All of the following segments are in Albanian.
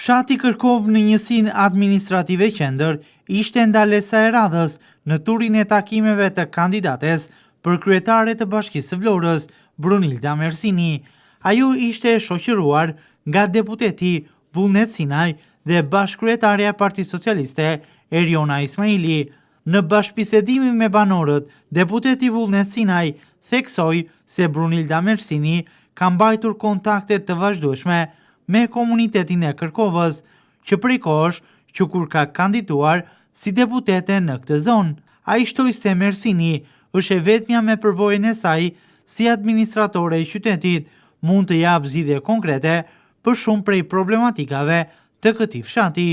Fshati Kërkov në njësinë administrative qendër ishte ndalesa e radhës në turin e takimeve të kandidates për kryetare të Bashkisë së Vlorës, Brunilda Mersini. Ajo ishte shoqëruar nga deputeti Vullnet Sinaj dhe bashkëkryetaria e Partisë Socialiste Eriona Ismaili. Në bashkëbisedimin me banorët, deputeti Vullnet Sinaj theksoi se Brunilda Mersini ka mbajtur kontakte të vazhdueshme me komunitetin e Kërkovës, që prej kohësh që kur ka kandiduar si deputete në këtë zonë. Ai shtoi se Mersini është e vetmja me përvojën e saj si administratore e qytetit, mund të jap zgjidhje konkrete për shumë prej problematikave të këtij fshati.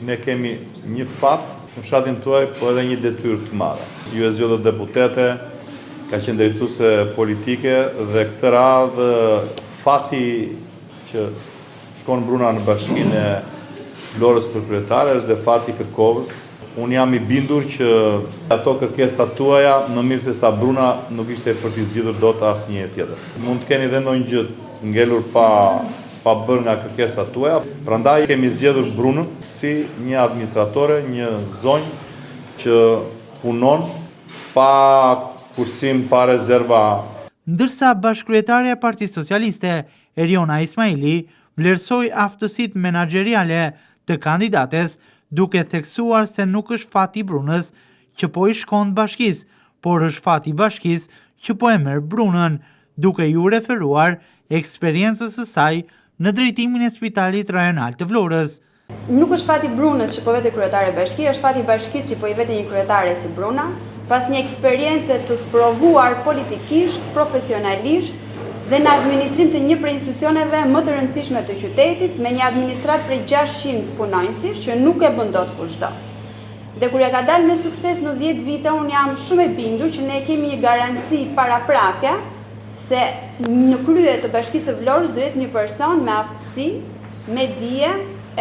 Ne kemi një fat në fshatin tuaj, po edhe një detyrë të madhe. Ju e zgjodhët deputete, ka qenë drejtuese politike dhe këtë radhë fati që shkon bruna në bashkinë e Vlorës për kryetare është dhe fati Kërkovës. Unë jam i bindur që ato kërkesat tuaja, më mirë se sa bruna, nuk ishte për t'i zgjidhur dot asnjë tjetër. Mund të keni dhe ndonjë gjë ngelur pa bërë nga kërkesat tuaja. Prandaj kemi zgjedhur brunën si një administratore, një zonjë që punon pa kursim, pa rezerva. Ndërsa bashkëkryetaria e Partisë Socialiste Eriona Ismaili vlerësoi aftësitë menaxheriale të kandidates, duke theksuar se nuk është fati brunës që po i shkon bashkisë, por është fati bashkisë që po e merr brunën, duke ju referuar eksperiencës së saj në drejtimin e Spitalit Rajonal të Vlorës. Nuk është fati brunës që po vete kryetare bashki, është fati bashkisë që po i vete një kryetare si bruna, pas një eksperiencë të sprovuar politikisht, profesionalisht, dhe në administrim të një prej institucioneve më të rëndësishme të qytetit, me një administrat prej 600 punonjësish që nuk e bën dot kushdo. Dhe kur ja ka dalë me sukses në 10 vite, unë jam shumë e bindur që ne kemi një garanci paraprake se në krye të Bashkisë së Vlorës do jetë një person me aftësi, me dije,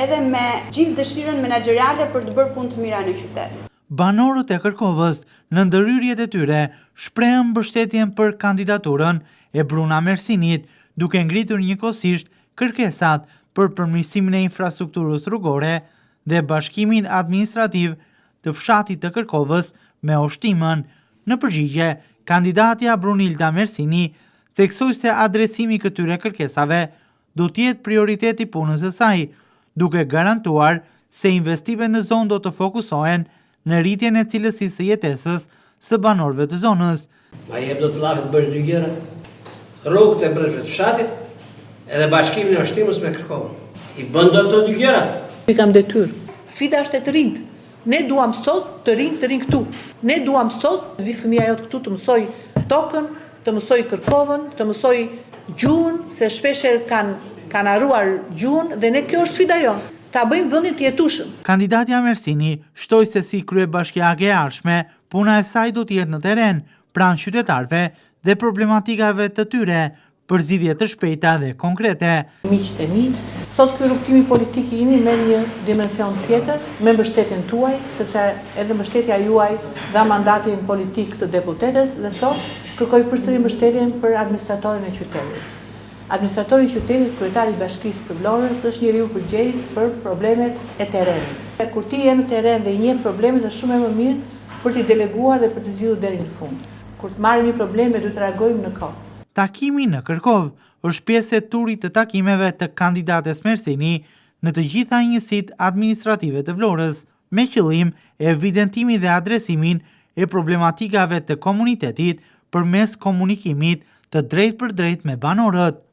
edhe me gjithë dëshirën menaxheriale për të bërë punë të mira në qytet. Banorët e Kërkovës në ndërhyrjet e tyre shprehën mbështetjen për kandidaturën e Bruna Mersinit, duke ngritur njëkohësisht kërkesat për përmirësimin e infrastrukturës rrugore dhe bashkimin administrativ të fshatit të Kërkovës me Oshtimën. Në përgjigje, kandidatja Brunilda Mersini theksoi se adresimi këtyre kërkesave do të jetë prioriteti punës së saj, duke garantuar se investimet në zonë do të fokusohen në rritjen e cilësisë së jetesës së banorëve të zonës. Ma jep do të lafet bërë dy gjëra, rrugët e brezhve të fshatit edhe bashkimin e Oshtimës me Kërkovën. I bën do të dy gjëra. I kam detyrë. Sfida është e të rinjt. Ne duam sot të rinë këtu. Ne duam sot të vi fëmia jote këtu të mësoj tokën, të mësoj Kërkovën, të mësoj gjuhën, se shpeshherë kanë harruar gjuhën dhe ne kjo është sfida jonë. Ta bëjmë vendin të jetueshëm. Kandidatja Mersini shtoi se si kryebashkiake e ardhshme, puna e saj do të jetë në terren, pranë qytetarëve dhe problematikave të tyre, për zgjidhje të shpejta dhe konkrete. Miqtë e mi, sot ky rrugtimi politik i imi merr një dimension tjetër me mbështetjen tuaj, sepse edhe mbështetja juaj dha mandatin politik të deputetës dhe sot kërkoj përsëri mbështetjen për administratorin e qytetit. Administratori i qytetit, kryetari i Bashkisë së Vlorës, është njeriu përgjegjës për problemet e terrenit. Kur ti je në terren dhe i njeh problemet, është shumë më mirë për t'i deleguar dhe për t'i zgjidhur deri në fund. Kur të marrim një problem, duhet të reagojmë në kohë. Takimi në Kërkovë është pjesë e turit të takimeve të kandidates Mersini në të gjitha njësitë administrative të Vlorës, me qëllim e evidentimi dhe adresimin e problematikave të komunitetit përmes komunikimit të drejtë për drejtë me banorët.